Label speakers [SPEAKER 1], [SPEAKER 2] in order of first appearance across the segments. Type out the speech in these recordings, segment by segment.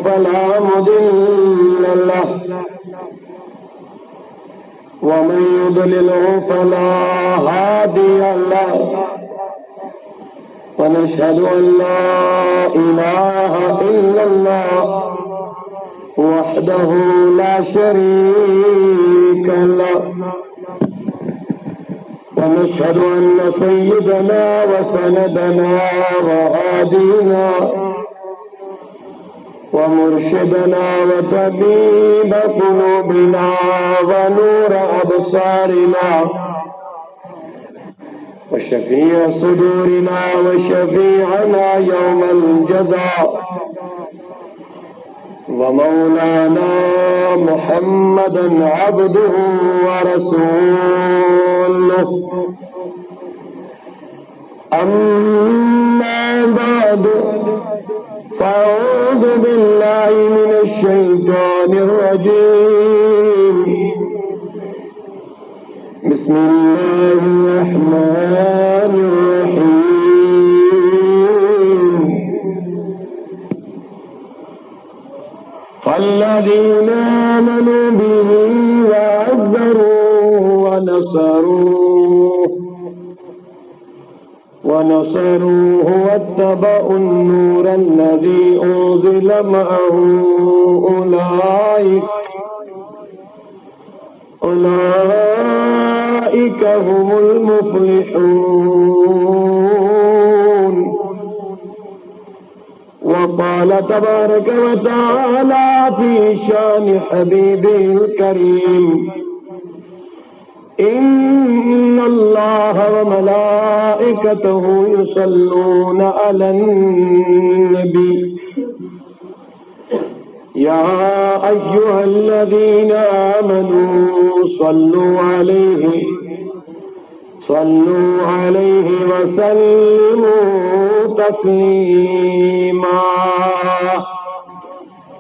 [SPEAKER 1] فلا مضل له ومن يضلله فلا هادي له ونشهد أن لا إله إلا الله وحده لا شريك له ونشهد أن سيدنا وسندنا وهادينا ومرشدنا وطبيب قلوبنا ونور أبصارنا وشفيع صدورنا وشفيعنا يوم الجزاء ومولانا محمدا عبده ورسوله أما بعد فأعوذ بالله من الشيطان الرجيم بسم الله الرحمن الرحيم فالذين آمنوا به وعزروه ونصروه واتبعوا النور الذي أنزل معه أولئك هم المفلحون. وقال تبارك وتعالى في شان حبيبه الكريم إن الله وملائكته يصلون على النبي يا أيها الذين آمنوا صلوا عليه وسلموا تسليما.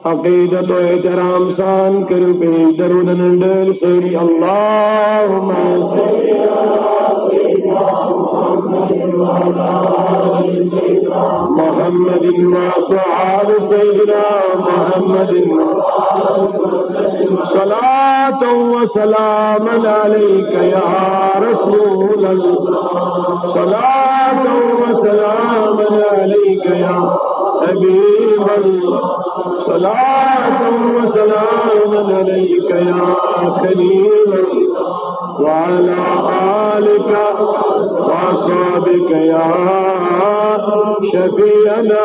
[SPEAKER 1] عقیدت و احترام سان کرو پیش درود نندل سیری اللہم صلی محمد وصحاب سیدنا محمد صلاة وسلام علیک یا رسول اللہ صلاة وسلام علیک یا حبیب اللہ صلاة وسلام علیک یا کریم وعلى آلك وأصحابك يا شفيعنا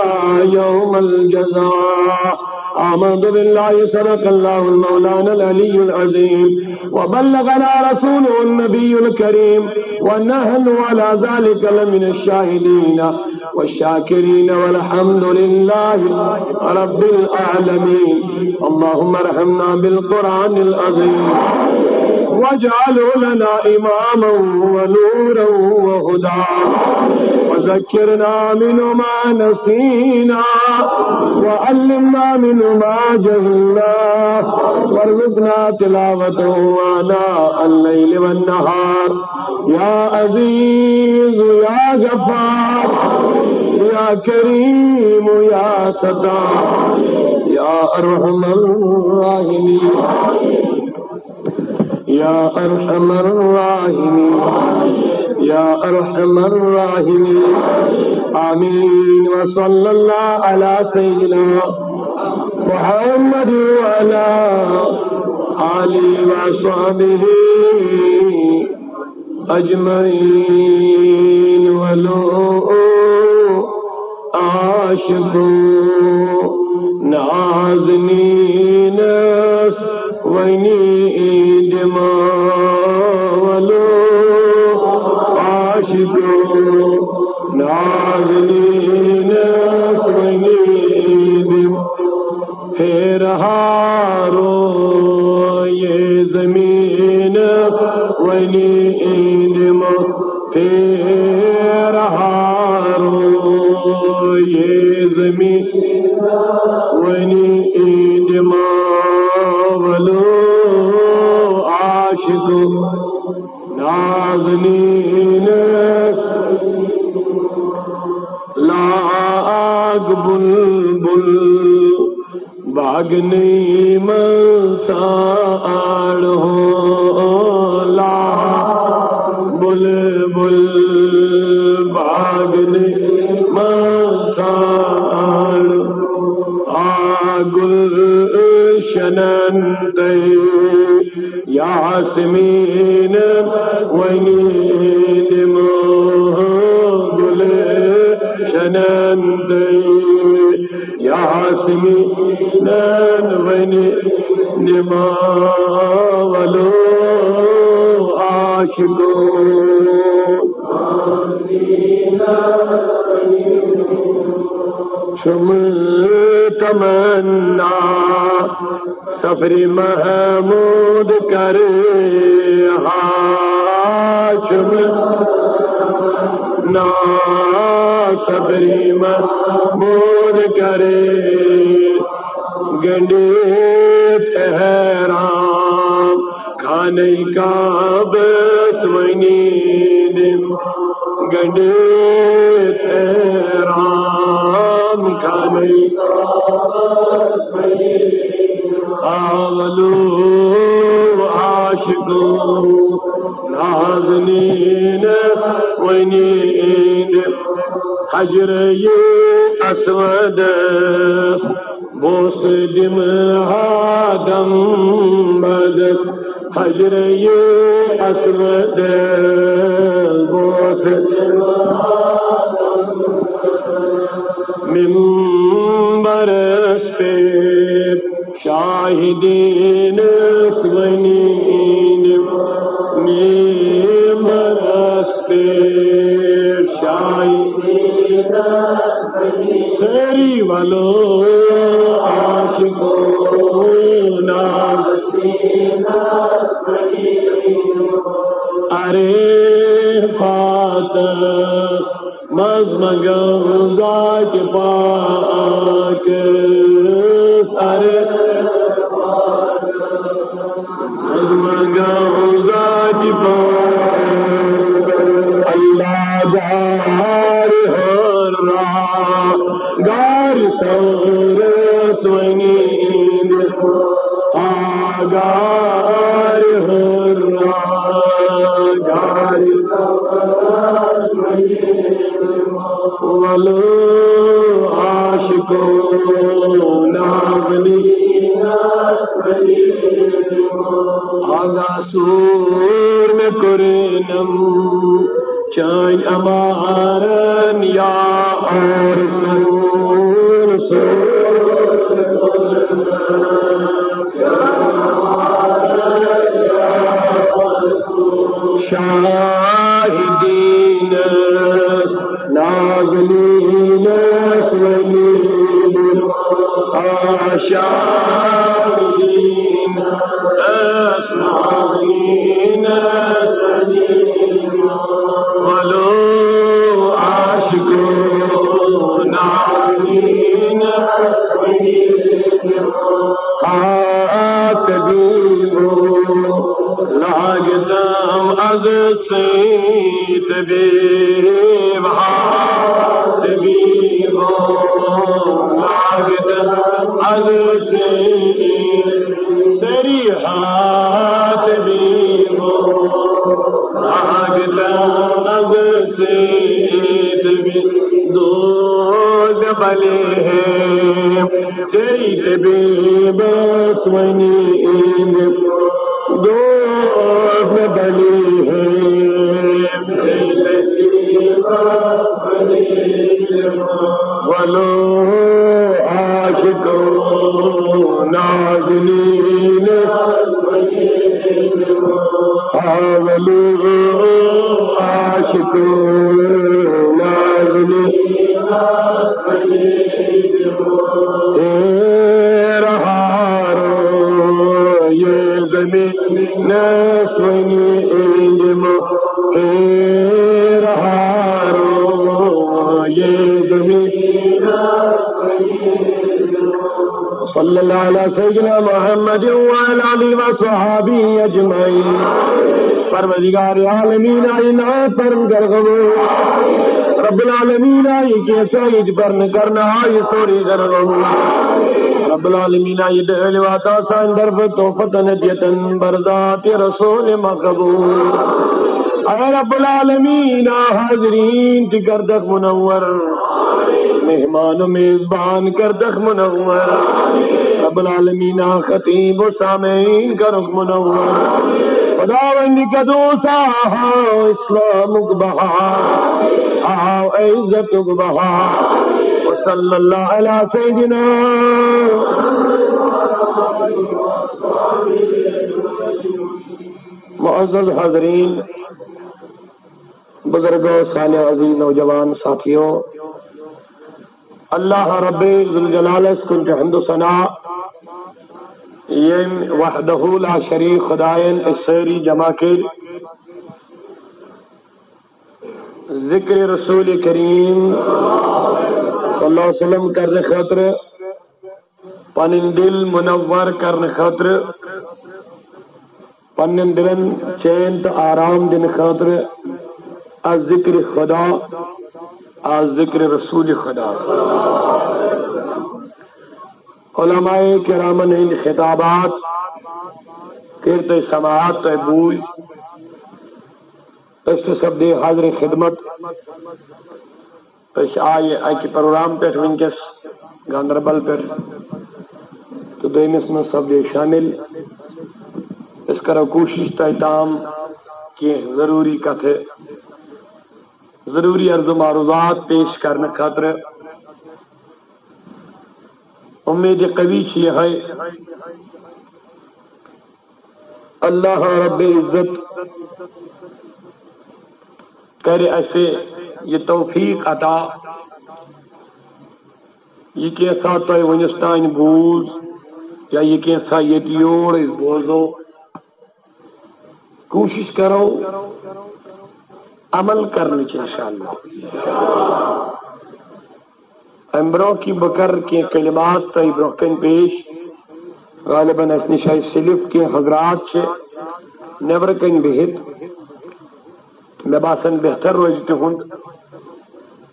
[SPEAKER 1] يوم الجزاء. آمنت بالله صدق الله المولانا العلي العظيم وبلغنا رسوله النبي الكريم ونحن على ذلك لمن الشاهدين والشاكرين والحمد لله رب العالمين. اللهم ارحمنا بالقرآن العظيم واجعله لنا إماما ونورا وهدى وذكرنا منه ما نسينا وعلمنا منه ما جهلنا وارزقنا تلاوته آناء الليل والنهار يا عزيز يا غفار يا كريم يا ستار يا أرحم الراحمين يا أرحم الراحمين يا أرحم الراحمين. آمين. وصلى الله على سيدنا محمد وعلى آله وصحبه أجمعين. ولو عاشقوا نازنين ويني دماء ولو عاشقوا نازنين ويني دماء. پھر ہارو یہ زمین وینی دماء. پھر ہارو یہ زمین وینی دماء ولو عاشق نازنین لاغ بلبل باغنی مساڑ ہو لا بل بل باغنی مساڑ آگل شنند یاسمین ونید گل شنند یاسمین ونید ولو عاشقو چم تمنا سفر محمود کرے چم نا سفر محمود کرے گنڈے پہرام کھانے کا بس ونید گنڈے پہرام کھانے کا آولو عاشقو نازنین ونید حجر اسود بوس دم آدم بد حجر اسود بوس ممبر پہ شاہدین سونین ممبر پہ شاہدین سری والو عاشقو نازنین ارے فاتح مزمگم ذات پاک ارے مزمگم ذات پاک اللہ گار ہر راہ گار سورس ونید آگار ہر راہ گار ولو عاشقو نازنی آگا سور میں کرنم چائن امارن یا اور سور شاہدین نازنین ونید شاہدین اسماعین ولو عاشقو نازنین آتبیبو لاگتم از سیت بیب آتبیبو لاگتم از سیت سری آتبیبو لاگتم از سیت بیب دو بلے ہیں سیت بیب سونید دو بلی ہے ولو عاشقو نازنین ولو عاشقو نازنین سونی علم رہارو یہ زمین صلی اللہ علیہ سیدنا محمد وعلی آلہ وصحابہ اجمعین. پروردگار عالمین آئی نا پرم گرگو رب العالمین آئی کے چاہید برن کرنا آئی سوری گرگو رب العالمین آئی دہل واتا سان درف توفت نجیتن برذات رسول مقبول. اے رب العالمین حاضرین کی گردک منور مہمان و میزبان کردک منور رب العالمین خطیب و سامعین کرک منور خداوندی کا دوسا اسلامک بہار آو عزتک بہار وصلی اللہ علی سیدنا معزز حاضرین بزرگوں صالح عزیز نوجوان ساتھیوں اللہ رب ذوالجلال اسکن کے حمد و ثنا یم وحدہ لا شریک خدائن اسری جمع کر ذکر رسول کریم صلی اللہ علیہ وسلم کرنے خاطر پنن دل منور کرنے خاطر پنن دلن چین تو آرام دن خاطر از ذکر خدا از ذکر رسول خدا علماء کرامن ہند خطابات کرتے سماعت تو بوئی اس سب دے حاضر خدمت اس آئے اکی پروگرام پہ ونکس گاندربل پہ تو دینس میں سب دے شامل اس کرو کوشش تام کہ ضروری کتھے ضروری عرض و معروضات پیش کرنے خاطر امید قوی یہ ہے اللہ رب عزت کرے ایسے یہ توفیق عطا یہ کیسا تو ونستان بوز یا یہ کیسا یہ یور بوزو کوشش کرو عمل کرنے کی انشاءاللہ امبروں کی بکر کے کلمات تو برکن پیش غالباً اس نشائی سلف کے حضرات سے نیبر کن بہت میں باسن بہتر روزتے ہوں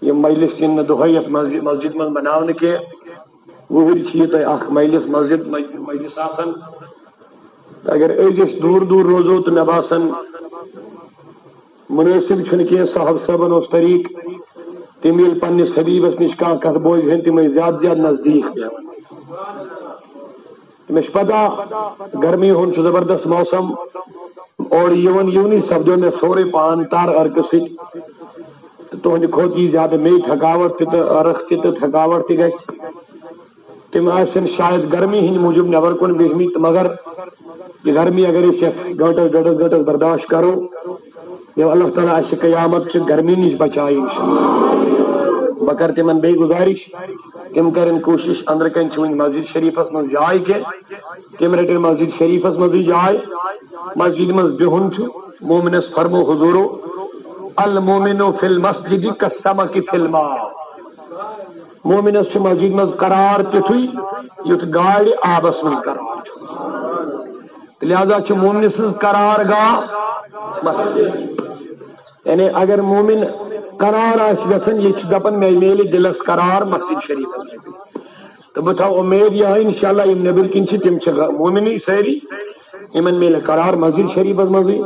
[SPEAKER 1] یہ مجلس ان دہیت مسجد میں بناؤنے کے وہر چیت اخ مجلس مجلس آسن اگر ایجس دور دور روزو تو میں باسن مناسب چھنکے صاحب صاحبن اس طریق تمیل پنس حبیبس نش کان کت بوز ہیں تم زیادہ زیادہ نزدیک تمہیں پتہ گرمی ہون زبردست موسم اور یونی سپدو میں سورے پان تار ارک سی تہند کھوتی زیادہ می تھکاوٹ تہ ارخ تہ تھکاوٹ تہ گژھِ تم آسن شاید گرمی ہند موجود نبر کن بہمت مگر یہ گرمی اگر گنٹس ڈڑس گنٹس برداشت کرو یہ اللہ تعالیٰ اس قیامت سے گرمی نش بچائی بکر تمن بے گزارش تم کرن کوشش اندر کن مسجد شریفس من جائے کے تم رٹن مسجد شریفس من جائے مسجد من بہن مومنس فرمو حضورو المومن فی المسجد کالسمک فی الماء مومنس مسجد من قرار تتھی یت گاڑی آبس من قرار لہذا مومنس قرار گاہ یعنی اگر مومن قرار گھن یہ دپان میں میل دلس قرار مسجد شریف تو بہ تھو امید یہ انشاءاللہ یم نبر کن تم مومنی ساری ان میل قرار مسجد شریف مزے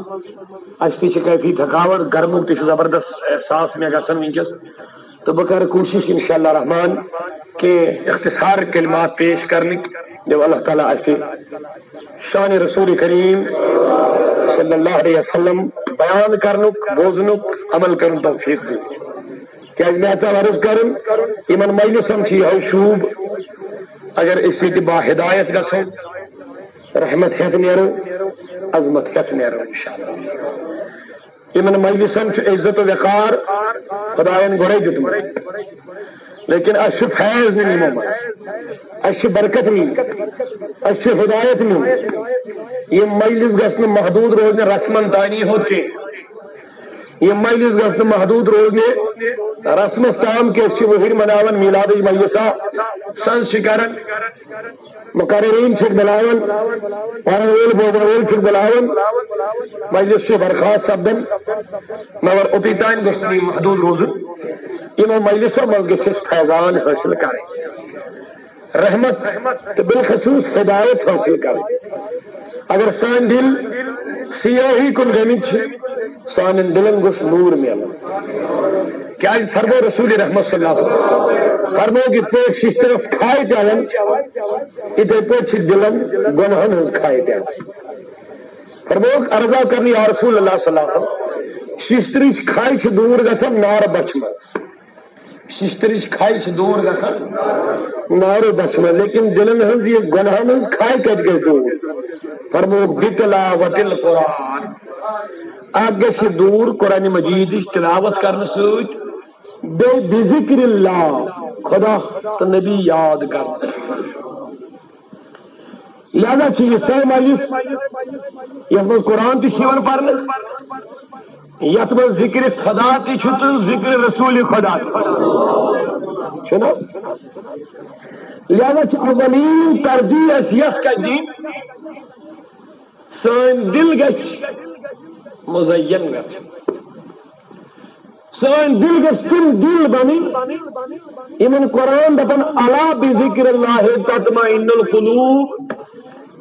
[SPEAKER 1] اس کیفی تھکاوٹ گرمک تہ زبردست احساس میں گھن ونکس تو بہ کر کوشش انشاءاللہ رحمان کہ اختصار کلمات پیش کرنے جو اللہ تعالیٰ ایسے شان رسول کریم صلی اللہ علیہ وسلم بیان کرنک بوزنک عمل کرن توفیق دی کہ میں عرض کرن ایمن مجلسم چھ یہ شوب اگر اسی با ہدایت گھو رحمت ہیت نیرو عظمت ہیت نیرو انشاءاللہ ایمن مجلسن عزت و وقار خدائن گوڑے جتم لیکن اس فیض نہیں ممت اس برکت نہیں اس ہدایت نہیں یہ مجلس گھن محدود روزنے رسمن تانی ہوتے یہ مجلس گھن محدود روزنے رسم تام کہ وہر مناون میلاد مجلسہ سنز کران مقررین بلاون پڑھن وول بوزن وول بلاون مجلس سے برخاست سپدن مگر اوتی تان گھس محدود روزن یمو مجلسو مز گھس فیضان حاصل کریں رحمت تو بالخصوص ہدایت حاصل کریں اگر سان دل سیاہی کن گمت سان دلن گوش نور ملن کیا فرمو رسول رحمت صلی اللہ علیہ وسلم فرمو کہ پہ شسترس کھائے چلن اتنے پہ دلن گنہن ہز کھائے چلن فرمو عرضہ کرنی یا رسول اللہ صلی اللہ علیہ وسلم شسترس کھائے دور گسن نار بچم شسترش کھائی دور گسن نار بچم لیکن دلن ہز یہ گنہن ہز کھائے کٹ گئے دور فرمو بتلاوت القرآن آگے سے دور قرآن مجید تلاوت کرنے سوچ بے بذکر اللہ خدا تو نبی یاد کر لہذا چاہیے سہ مجلس یہ قرآن تی شیون پڑھنے یت من ذکر خدا تی چھت ذکر رسول خدا چھنا لہذا اولین ترجیح اسیت کا دین سان دل گش مزین گش سان دل گش تم دل بنی امن قرآن دپن الا بذکر اللہ تطمئن القلوب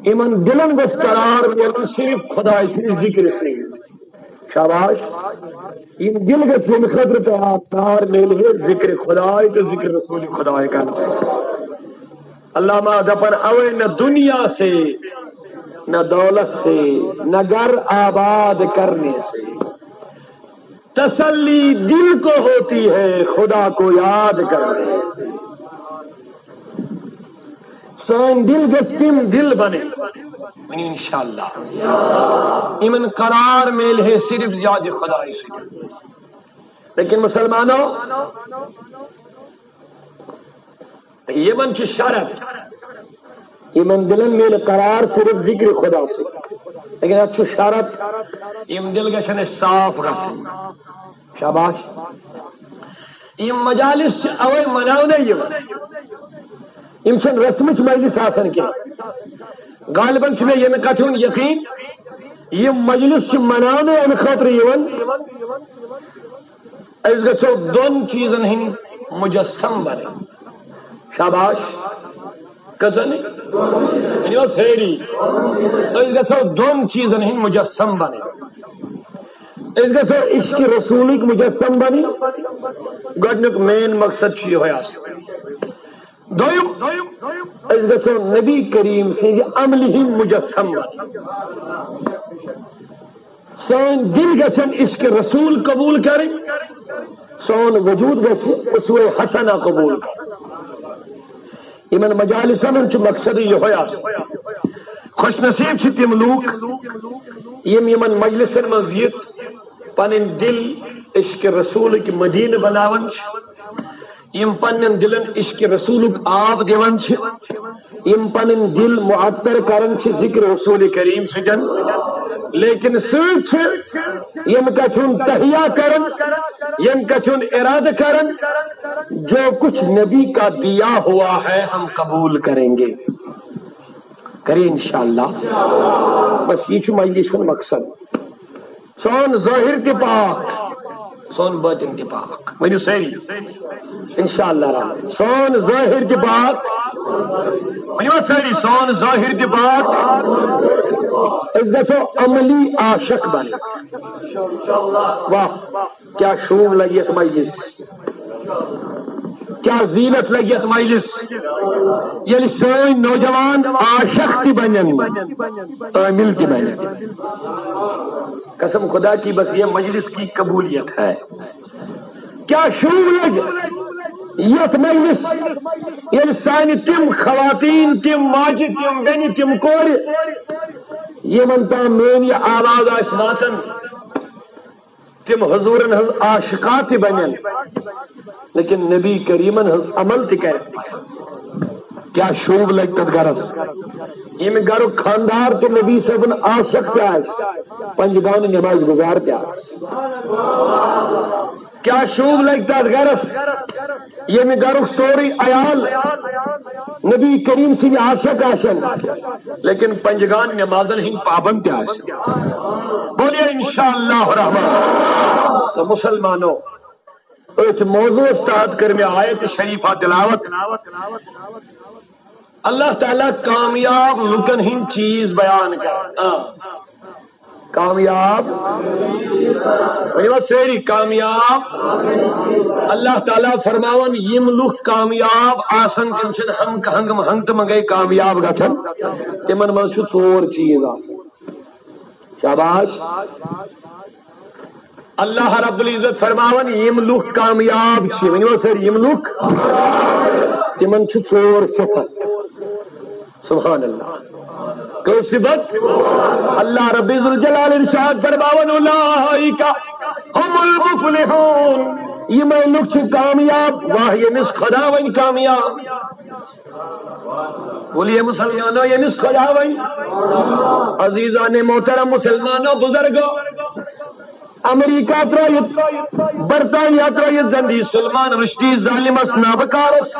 [SPEAKER 1] امن دلن گش قرار ملن صرف خدا صرف ذکر سے شاباش ان دل گش ان خطر پہ آتار میل ہے ذکر خدا تو ذکر رسول خدا کا علامہ دپن اوے نہ دنیا سے نہ دولت سے نہ گھر آباد کرنے سے تسلی دل کو ہوتی ہے خدا کو یاد کرنے سے سان دل گستم دل بنے انشاءاللہ امن قرار میل ہے صرف یاد خدا سے لیکن مسلمانوں یہ من کی شرط امن دلن میل قرار صرف ذکر خدا سے لیکن اچھو شرط ام دل گشن صاف گشن شاباش ام مجالس اوے مناو نہیں ام چھن رسمچ مجلس آسن کے غالباً چھنے یہ کتھون یقین یہ مجلس منانے ان خاطر یون اس گچھو دون چیزن ہن مجسم بنے شاباش کتنے یعنی وہ سیری تو اس گچھو دون چیزن ہن مجسم بنے اس گچھو عشق رسولک مجسم بنی گڈنک مین مقصد چی ہویا دویم اس گچھو نبی کریم سے عمل ہی مجسم بنی سون دل گچھن عشق رسول قبول کریں سون وجود گچھن اسوہ حسنہ قبول کریں امن مجالسن ان چھ مقصد یہ ہویا خوش نصیب چھ تم لوگ یمن مجلسن مزید پنن دل عشق رسول کی مدین بناون یم پنن دلن عشق رسول آب دیون یم پنن دل معطر کرن ذکر رسول کریم سجن لیکن سوچ یم کچھن تہیا کرن یم کچھن ارادہ کرن جو کچھ نبی کا دیا ہوا ہے ہم قبول کریں گے کریں انشاءاللہ بس یہ مجلس مقصد سون ظاہر کے پاک سون باطن کے پاک مجھے صحیح انشاءاللہ رحم سون ظاہر کے پاک مجھے صحیح سون ظاہر کے پاک اس دفعہ عملی عاشق بنے واہ کیا شوم لگیت مجلس کیا زینت لگیت مجلس یعنی سون نوجوان عاشق تی بنن عامل تی بنن قسم خدا کی بس یہ مجلس کی قبولیت ہے کیا شوم لگ یت مجلس یعنی سانی تم خواتین تم ماجی تم بینی تم کور یہ منتا مین یہ آواز آسماتن تم حضورن حض عاشقات بنن لیکن نبی کریمن حض عمل تی کرتی کیا شوب لگت گرس یم گر خاندار تو نبی صاحب عاشق کیا پنجگان نماز گزار کیا کیا شوب لگتا گرس یم گر سوری عیال نبی کریم سی عاشق آشن لیکن پنجگان نمازن ہی پابند کیا بولیے انشاءاللہ الرحمن تو مسلمانوں ایک موضوع استاد کر میں آیت شریفہ تلاوت اللہ تعالیٰ کامیاب لکن ہن چیز بیان کر کامیاب سیری کامیاب اللہ تعالیٰ فرماون یم لوگ کامیاب آسن تم چھ ہنگ منگے کامیاب گھن تمن من ژور چیز شاباش اللہ رب العزت فرماون یم لوگ کامیاب سر یم لوگ تمن ژور صفت سبحان اللہ کوئی صفت اللہ رب ذوالجلال ارشاد فرماون اولئک هم المفلحون یہ میں لوگ کامیاب واہ یہ مس خدا ون کامیاب بولیے مسلمانوں یہ مس خدا ون عزیزان محترم مسلمانوں بزرگوں امریکہ ترائیت برطانیہ ترائیت زندی سلمان رشدی ظالمس نابکارس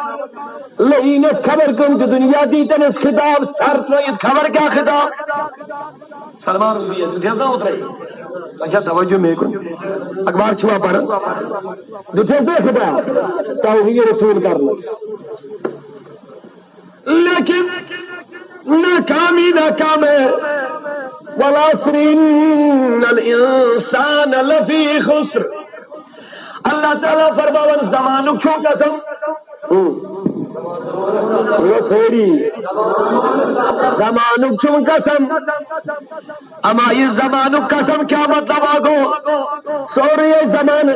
[SPEAKER 1] لئینس خبر کن کہ دنیا دیتن اس خطاب سر ترائیت خبر کیا خطاب سلمان رشدی دٹھیزا اترائی اچھا توجہ میں کن اخبار چھوا پر دٹھیزا خطاب توحید رسول کر لو لیکن ناکامی ناکام ہے والعصر ان الانسان لفی خسر اللہ تعالیٰ فرماون زمانک چھو قسم زمانک چھو قسم اما یہ زمانک قسم کیا مطلب آگو سوری زمان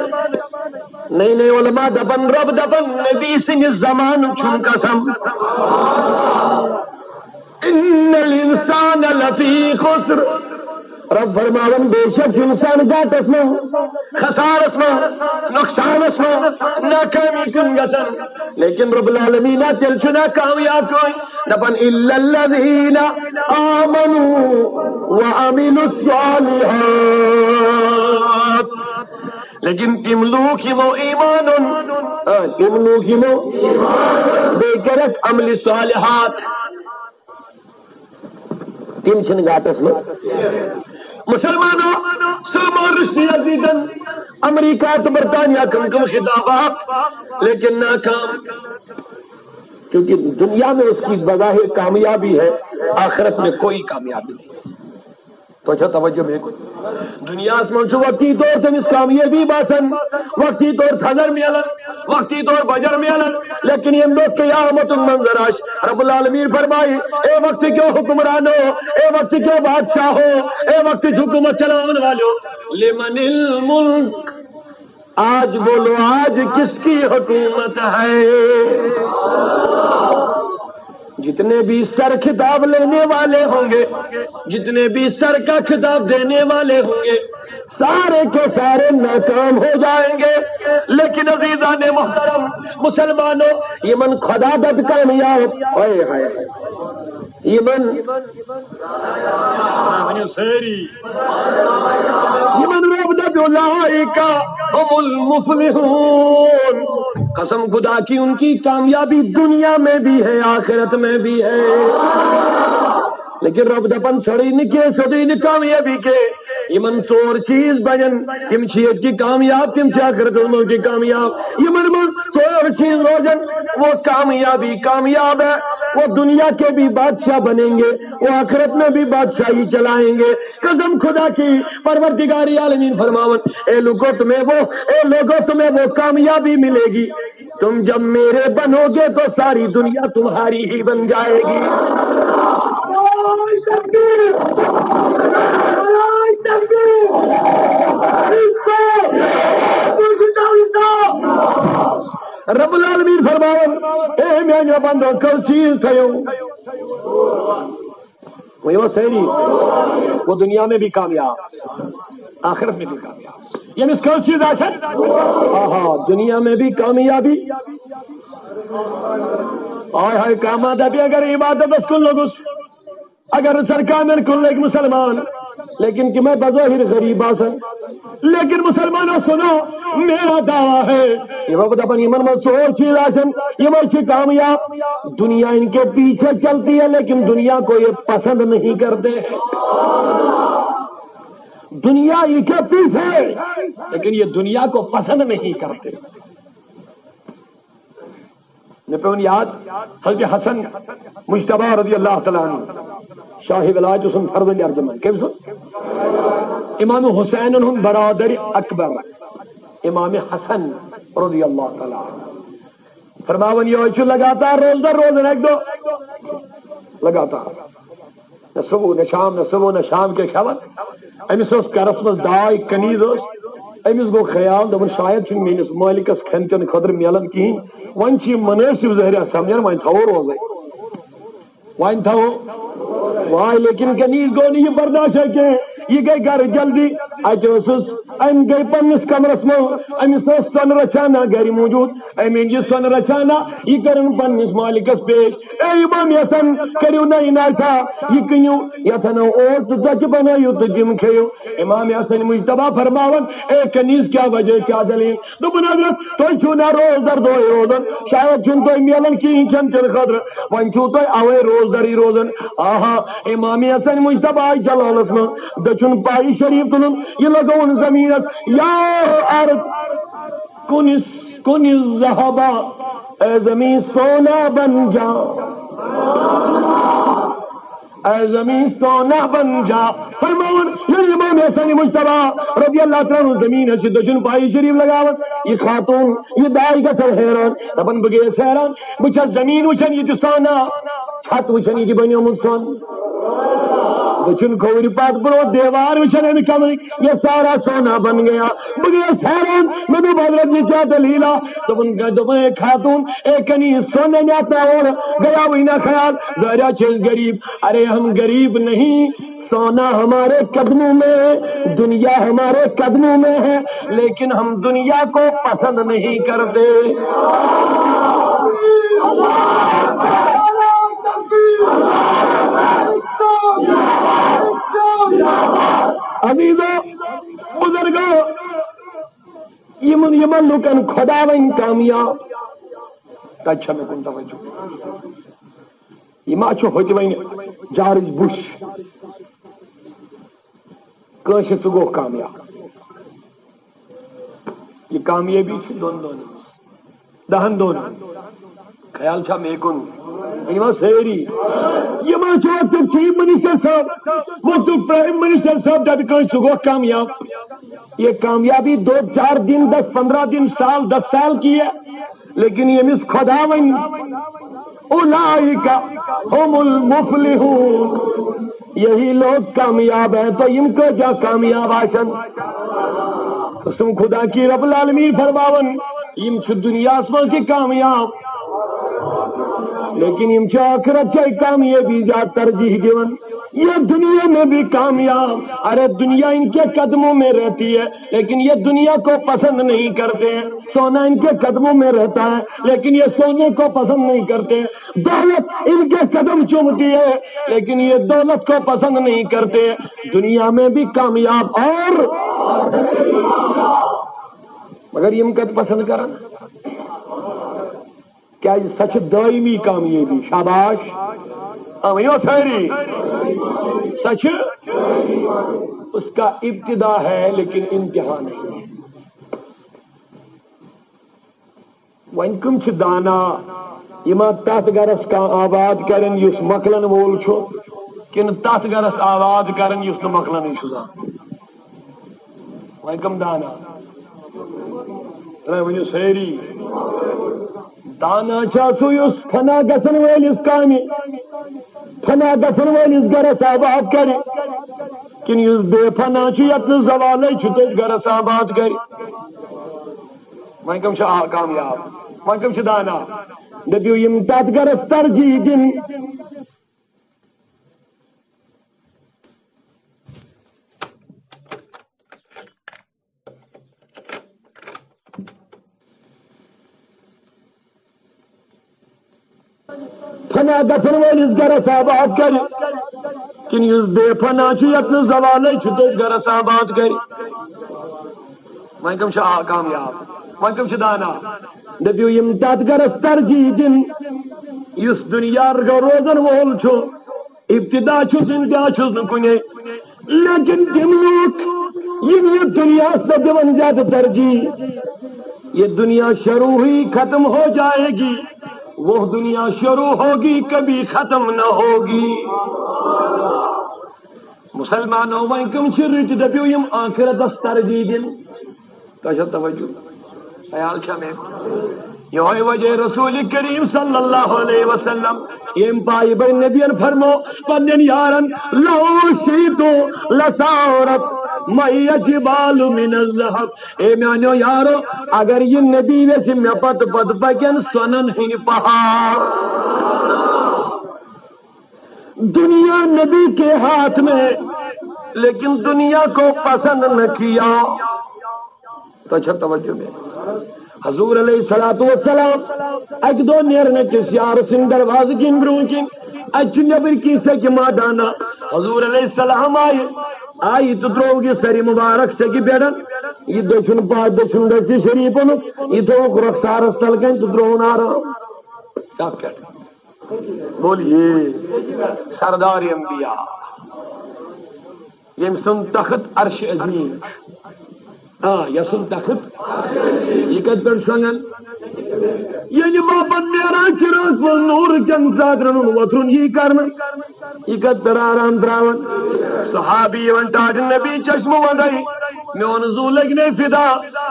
[SPEAKER 1] نہیں علماء دبن رب دبن نبی سنگ زمانک چھو قسم ان الانسان لفی خسر رب فرماون بے شک انسان گاٹ اسما خسار اسما نقصان اسما ناکامی کن گسن لیکن رب العالمین تل چنا کامیاب کوئی دپن الا الذین آمنوا وعملوا الصالحات لیکن تم لوگ ہی مو ایمان تم لوگ ہی مو بے کرک عمل صالحات تم چھن گاٹس میں مسلمانوں سلمان رشدی عزیزن امریکہ تو برطانیہ کم خطابات لیکن ناکام کیونکہ دنیا میں اس کی بظاہر کامیابی ہے آخرت میں کوئی کامیابی نہیں تو اچھا توجہ میں دنیا سے وقتی طور سے اس کامیابی باسن وقتی طور تھذر میلن وقتی طور بجر میلن لیکن یہ لوگ قیامت منظراش رب العالمین فرمائی اے وقت کیوں حکمرانو اے وقت کیوں بادشاہ ہو اے وقت حکومت چلاون والو لمن الملک آج بولو آج کس کی حکومت ہے جتنے بھی سر خطاب لینے والے ہوں گے جتنے بھی سر کا خطاب دینے والے ہوں گے سارے کے سارے ناکام ہو جائیں گے لیکن عزیزان محترم مسلمانوں یہ من خدا دت کامیاب یہ من رب دت اولئک هم المفلحون قسم خدا کی ان کی کامیابی دنیا میں بھی ہے آخرت میں بھی ہے لیکن رب دپن سڑی نکے سڑی نہ کامیابی کے یمن ژور چیز بجن تم چیت کی کامیاب تم آخرت کی کامیاب یمن من ژور چیز روزن وہ کامیابی کامیاب ہے وہ دنیا کے بھی بادشاہ بنیں گے وہ آخرت میں بھی بادشاہی چلائیں گے قسم خدا کی پروردگار عالمین فرماون اے لوگوں تمہیں وہ کامیابی ملے گی تم جب میرے بنو گے تو ساری دنیا تمہاری ہی بن جائے گی رب العالمین فرماون اے میاں بندو کل چیز تھیو وہ صحیح وہ دنیا میں بھی کامیاب آخرت میں بھی کامیاب یعنی کل چیز آشد دنیا میں بھی کامیابی آئے ہائے کاما دبی اگر عبادت اس کن لوگس اگر سرکار میں کن ایک مسلمان لیکن کہ میں بظاہر غریب آسن لیکن مسلمانوں سنو میرا دعویٰ ہے یہ وقت اپنی من میں سوچ چیز آسن یہ وقت کامیاب دنیا ان کے پیچھے چلتی ہے لیکن دنیا کو یہ پسند نہیں کرتے دنیا ان کے پیچھے لیکن یہ دنیا کو پسند نہیں کرتے نپون یاد حضرت حسن مجتبی رضی اللہ تعالیٰ عنہ شاہد العاج سن فرد ارجمن کیف سن امام حسین انہم برادر اکبر امام حسن رضی اللہ تعالیٰ عنہ فرماون یہ ہوئے لگاتا روز در روز ایک دو لگاتا نہ صبح نہ شام نہ صبح نہ شام کے خبر امس اس کرس مز دائی کنیز امس گو خیال دپن شاید چھ میس مالکس کھین چین خطر ملن کہین ون مناسب ظاہر سمجھن ون تھو روزے ون تھو وائے لیکن کنیز گو نہیں یہ برداشت ہے کہ یہ گئی گھر جلدی اتس ام گئی پنس کمرس مو امس سن رچانا گھر موجود امین یہ سن رچانا یہ کرن پنس مالکس پیش اے امام حسن کریو نئی ناچا یہ کنیو یتھن اور تو سچ بنائیو تو جم کھیو امام حسن مجتبی فرماون اے کنیز کیا وجہ کیا دلیل دوپن حضرت تو چھونا روز در دو روزن شاید چھن تو میلن کی کھن چن خطر ون چھو تو اوے روز دری روزن آہا امام حسن مجتبی جلالت میں دچن پائی شریف تلن یہ لگون زمینت یا عرض کنس ذہبا اے زمین سونا بن جا اے زمین سونا بن جا فرماون یہ امام حسن مجتبی رضی اللہ تعالیٰ زمین ہے دچن پائی شریف لگاون یہ خاتون یہ دائی کا سر حیران دپن بگے سیران بچا زمین وچن یہ سونا چھت وچن یہ بنیو من سون بچن کھوری پات برو دیوار وچن ان کمر یہ سارا سونا بن گیا بگے سیران میں حضرت یہ کیا دلیلا دپن ایک خاتون ایک کنی سونے جاتا اور گیا وہی نہ خیال ذرا چیز غریب ارے ہم غریب نہیں سونا ہمارے قدموں میں ہے دنیا ہمارے قدموں میں ہے لیکن ہم دنیا کو پسند نہیں کرتے عزیزو بزرگو یمن لکن خدا ون کامیاب تچھا میں کن توجہ یہ ما چھو ہوتی ون جارج بش کیسے سو گو کامیاب یہ کامیابی چھ دون دہن دون خیال چھا میں کن یہ سیری یہ ما چھو وقت چیف منسٹر صاحب وقت پرائم منسٹر صاحب جب کہیں سو گو کامیاب یہ کامیابی 2-4 دن 10-15 دن سال 10 سال کی ہے لیکن یہ مس خدا ون اولئک هم المفلحون یہی لوگ کامیاب ہیں تو ان کو کیا کامیاب آشن قسم خدا کی رب العالمین فرماون یم چھ دنیا اسمان کی کامیاب لیکن یم چھ آخرت چھ کامیابی جا ترجیح دیون یہ دنیا میں بھی کامیاب ارے دنیا ان کے قدموں میں رہتی ہے لیکن یہ دنیا کو پسند نہیں کرتے ہیں سونا ان کے قدموں میں رہتا ہے لیکن یہ سونے کو پسند نہیں کرتے دولت ان کے قدم چومتی ہے لیکن یہ دولت کو پسند نہیں کرتے دنیا میں بھی کامیاب اور مگر یہ قد پسند کرنا کیا یہ سچ دائمی کامیابی شاباش ساری سچ اس کا ابتدا ہے لیکن انتہا نہیں ہے ون کم چھ دانا یہ تت گرس کا آباد کرن یس مکلن وول چھو کن تت گرس آباد کرن یس نہ مکلن زان ون کم دانا ونو ساری دانا چھا سو یس فنا گژھن وٲلِس کامہِ فنا گژھن وٲلِس گرس آباد کر کن یس بے فنا یت زوالے تھی گرس آباد کر ون کم کامیاب ون کم دانا دپیو یم تت گرس ترجیح دن فنا گژھن وٲلِس گرس آباد کرِ کِنہٕ یُس بے فنا چھُ یتھ نہٕ زوالے چھُ تٔتھۍ گرس آباد کرِ؟ وۄنۍ کٕم چھِ کامیاب، وۄنۍ کٕم چھِ دانا؟ دٔپِو یِم تتھ گرس ترجیح دِن یُس دُنیا روزن وول چھُ، ابتدا چھُس انتہا چھُس نہٕ کُنے، لیکن تِم لوٗکھ یِم یہ دنیاہس پہ دِوان زیادہ ترجیح، یہ دنیا شروع ہوئی ختم ہو جائے گی، وہ دنیا شروع ہوگی کبھی ختم نہ ہوگی۔ مسلمانوں وۄنۍ کٕم چھِ رٕتۍ دٔپِو یِم آخرتس ترجیح دِن؟ تۄہہِ چھو توجہ خیال چھا مےٚ؟ یہ وجہ رسول کریم صلی اللہ علیہ وسلم یم پائی بڑی نبیان فرمو پنن یارن لو شیتو لساورت مئی جبال من الذهب، اے میانو یارو اگر یہ نبی ویسے میں پت پکن سنن ہی پہاڑ۔ دنیا نبی کے ہاتھ میں، لیکن دنیا کو پسند نہ کیا۔ تو اچھا توجہ میں حضور علیہ الصلوۃ والسلام اک دو نیرنے کس یار سن درواز کن برون کن اچ نبر کی سک مادانا حضور علیہ السلام آئی تو دروگی سری مبارک سکی بیڑن یہ دشن پاک دشن دستی شریفن یہ تو رخسار استل کن تو درون آرام کیا کہتے بولیے سردار انبیاء یم سن تخت عرش عظیم، ہاں یسن تخت یہ کت پہ سنگن یعنی باپن میرا چراس پر نور چند ساترن وطرن یہ کرن یہ کت پر آرام تراون۔ صحابی ونٹاج نبی چشم ودائی میون زو لگنے فدا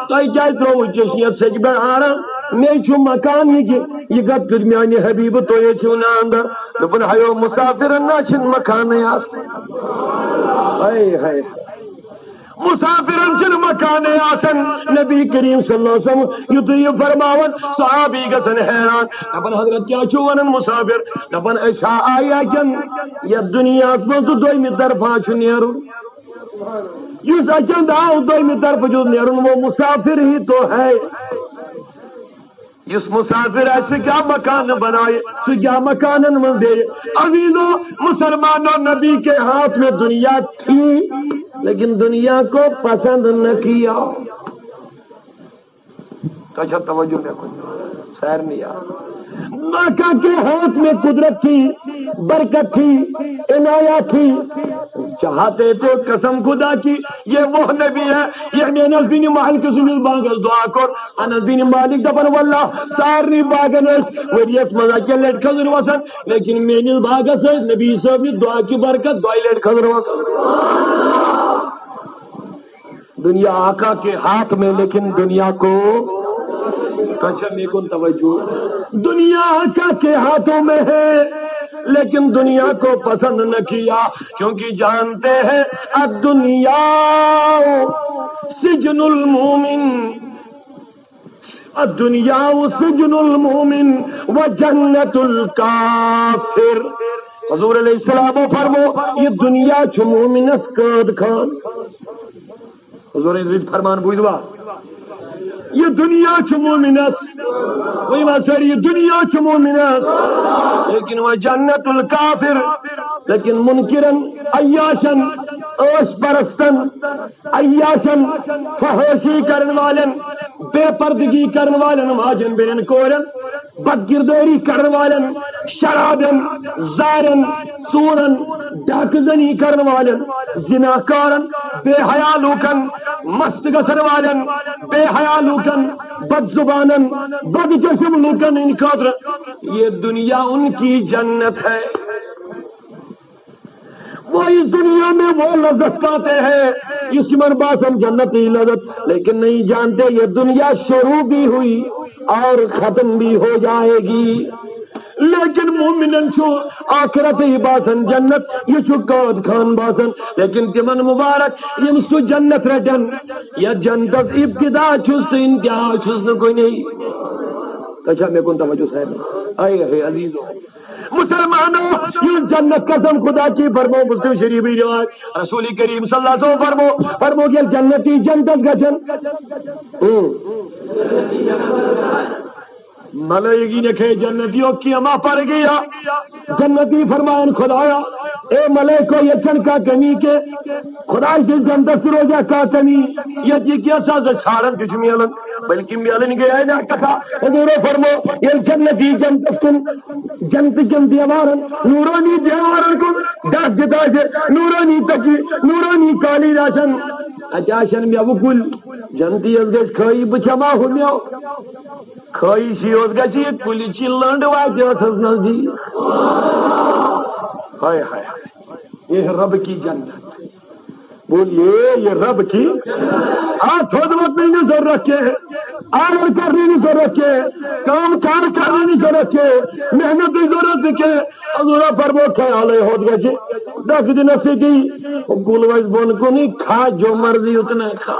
[SPEAKER 1] تو کیا ترو چشمیت سک بڑ آرام میں چھو مکان یہ کت کت میانی حبیب تو یہ چھو ناندر دپن ہیو مسافرن ناچن مکان آس ہائے ہائے مسافرن چن مکان آسن نبی کریم صلی اللہ علیہ وسلم یتو یہ فرماون صحابی گسن حیران دپن حضرت کیا چھو ونن مسافر دپن ایسا آیا کن یا دنیا من تو دوئی میں طرفا چھو نیرون یس اچند آؤ دوئی میں طرف جو نیرون وہ مسافر ہی تو ہے۔ اس مسافر ایسے کیا مکان بنائے تو کیا مکان من دے عزیزو مسلمانوں نبی کے ہاتھ میں دنیا تھی لیکن دنیا کو پسند نہ کیا۔ تو اچھا توجہ میں کچھ سیر نہیں آ مکہ کے ہاتھ میں قدرت تھی، برکت تھی، عنایت تھی، چاہتے تو قسم خدا کی یہ وہ نبی ہے یہ انس بن مالک قسم باغس دعا کر انس بن مالک دپن واللہ سارنی باغن وریس مزا کے لٹ کھزر وسن لیکن میانس باغس نبی صاحب دعا کی برکت دعائی لٹ کھزر وسن۔ دنیا آقا کے ہاتھ میں لیکن دنیا کو میں کن توجہ دنیا آقا کے ہاتھوں میں ہے لیکن دنیا کو پسند نہ کیا کیونکہ جانتے ہیں الدنیا سجن المومن، الدنیا سجن المومن و جنت الکافر۔ حضور علیہ السلام فرمو یہ دنیا چھ مومنس قید خان۔ حضور عزیز فرمان بوجھوا یہ دنیا چھ مومنس وہی بات سر یہ دنیا چھ مومنس لیکن وہ جنت الکافر، لیکن منکرن عیاشن عیش پرستن عیاشن فحاشی کرن والن بے پردگی کرن والن ماجن بین کورن بدگرداری کرن والن شرابن زارن سورن ڈاکزنی کرن والن زناکارن بے حیا لوکن مست گسن والن بے حیا لوکن بد زبانن بد جسم لوکن ان خاطر یہ دنیا ان کی جنت ہے۔ وہ اس دنیا میں وہ لذت پاتے ہیں اس من باسم جنتی لذت لیکن نہیں جانتے یہ دنیا شروع بھی ہوئی اور ختم بھی ہو جائے گی۔ لیکن مومنن چھو آخرت ہی باسن جنت یہ چھو قید خان باسن لیکن تمن مبارک یم سو جنت رٹن یا جنت ابتدا چھس تو انتہا چھس نہ کوئی نہیں۔ اچھا میں کن توجہ صاحب آئے ہے عزیزو مسلمانوں یہ جنت قسم خدا کی فرمو مسلم شریفی روایت رسول کریم صلی اللہ علیہ وسلم فرمو کہ جنتی جنت گجن ملائیگی نے کہے جنتیوں کی اما پڑ گیا. جنتی فرمائن خدایا اے ملائکو یہ چن کا کمی کے خدا کی جنت روزہ کا کمی یہ جی کیا ساز چھاڑن کچھ میلن بلکہ میلن گیا ہے نا کتھا حضور فرمو یہ جنتی جنت کن جنت جنتی امارن نورانی دیوارن کن دس جتا سے نورانی تکی نورانی کالی راشن اچاشن میں وکل جنتی از گش کھائی بچما ہو میو کھائی سی از گشی کلی چی لنڈ واجی اتھز نزدیک. ہائے ہائے یہ رب کی جنت. بولیے یہ رب کی تھوڑ وقت نہیں ضرورت کے آرڈر کرنے کی ضرورت کے کام کار کرنے کی ضرورت کے محنت کی ضرورت کے حضور فرمو خیال ہو گئے دس دن سے کی گل وائز بون کو نہیں کھا جو مرضی اتنا کھا.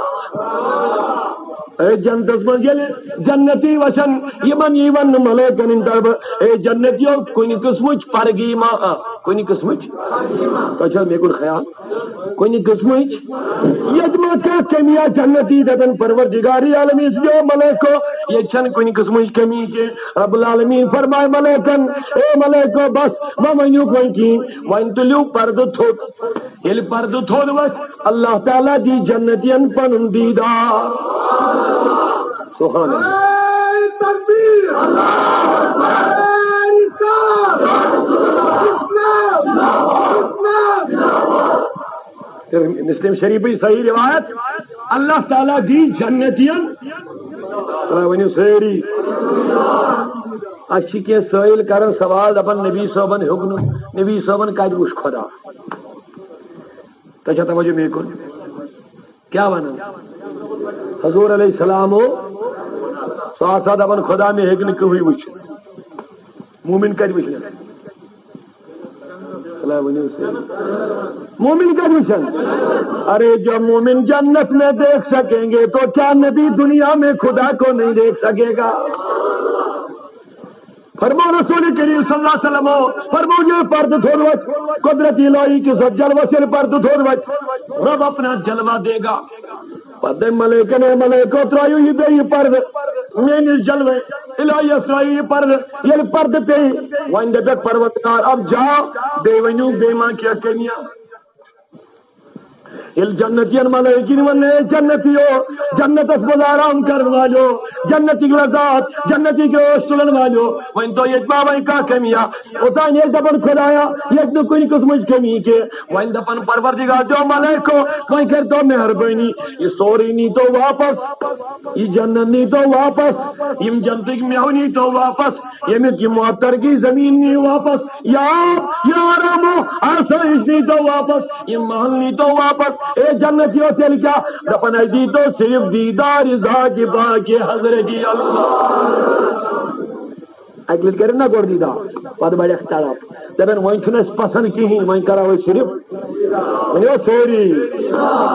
[SPEAKER 1] اے جنتی وشن یمن یمن ملیکن طرف اے جنتیوں کوئی قسمچ پرگی ما کوئی قسمچ تو میں کوئی خیال کوئی قسمچ یجما کا کمیا جنتی ددن پروردگاری عالمی اس جو ملیکو یہ چھن کوئی قسمچ کمی کے رب العالمین فرمائے ملیکن اے ملیکو بس ممنیو کوئی کی وین تلیو پرد تھوت یہ پرد تھوت وقت اللہ تعالیٰ دی جنتین پن دیدار. سبحان مسلم شریف صحیح روایت اللہ تعالیٰ دی جنتین ونیو سیری اچھی کے سائل کرن سوال اپن نبی صاحبن حکم نبی صاحبن کاج وش خدا تو توجہ میں کن کیا بنا حضور علیہ السلام ساتھ ساتھ اپن خدا میں ہیکن کی ہوئی وچ مومن کج وچ مومن کج وچن. ارے جب مومن جنت میں دیکھ سکیں گے تو کیا نبی دنیا میں خدا کو نہیں دیکھ سکے گا. فرمو رسول کریم صلی اللہ علیہ وسلم فرمو یہ پرد تھوڑ وقت قدرتی الہی کی سب جلوہ سے پرد تھوڑ وقت رب اپنا جلوہ دے گا. پدے ملیکہ نے ملیکو ترائیو یہ دے یہ پرد میں اس جلوے الہی اسرائی یہ پرد یہ پرد پہ وائندے پہ پروردگار اب جاؤ بے ونیو بے ماں کیا کنیا الجنتین ملائکین ون جنتیو جنت اسبل آرام کرن والو جنتی لذات جنتی کے اوشتلن والو وین تو یہ وین کا کمیا اتان یہ دپن خدایا یہ تو کوئی قسمچ کمی کے وین دپن پروردگار جو ملائکو وین کر تو مہربانی یہ سوری نہیں تو واپس یہ جنت نہیں تو واپس یہ جنتی میو نہیں تو واپس یہ کی معطر کی زمین نہیں واپس یا رامو آسائش نہیں تو واپس یہ محل نہیں تو واپس. اے جنتیوں تیل کیا دپن دی تو صرف دیدار ذات پاک حضرت اللہ اگل کرے نا گوڑ دیدار پتہ بڑے اختلاف دپن وہیں چھنس پسند کہیں وہیں کرا ہوئے صرف ونیو سوری.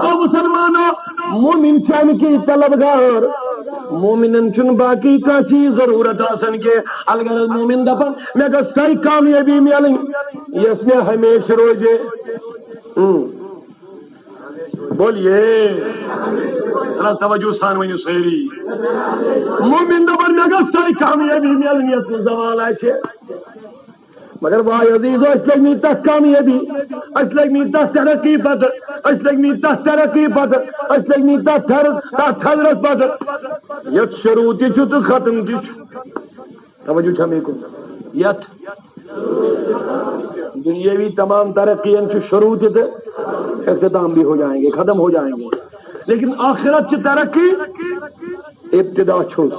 [SPEAKER 1] تو مسلمانوں مومن چین کی طلبگار مومنن چن باقی کا چیز ضرورت آسن کے الگر مومن دپن میں کہ صحیح کامیابی ملیں یس میں ہمیشہ روزے بولیے توجہ سان ونیو سیری مومن دپن میں کہ صحیح کامیابی ملیں یس میں زوال آئے مگر بھائی عزیز اس لگنی تک کامیابی اس لگنی تک ترقی پتہ اس لگنی تک ترقی پتہ اس لگنی تک حضرت پتہ یت شروع تھی تو ختم تھی توجہ چھمی کو یت دنیاوی تمام ترقیاں شروع تھے اختتام بھی ہو جائیں گے ختم ہو جائیں گے لیکن آخرت کی ترقی ابتدا چھوٹ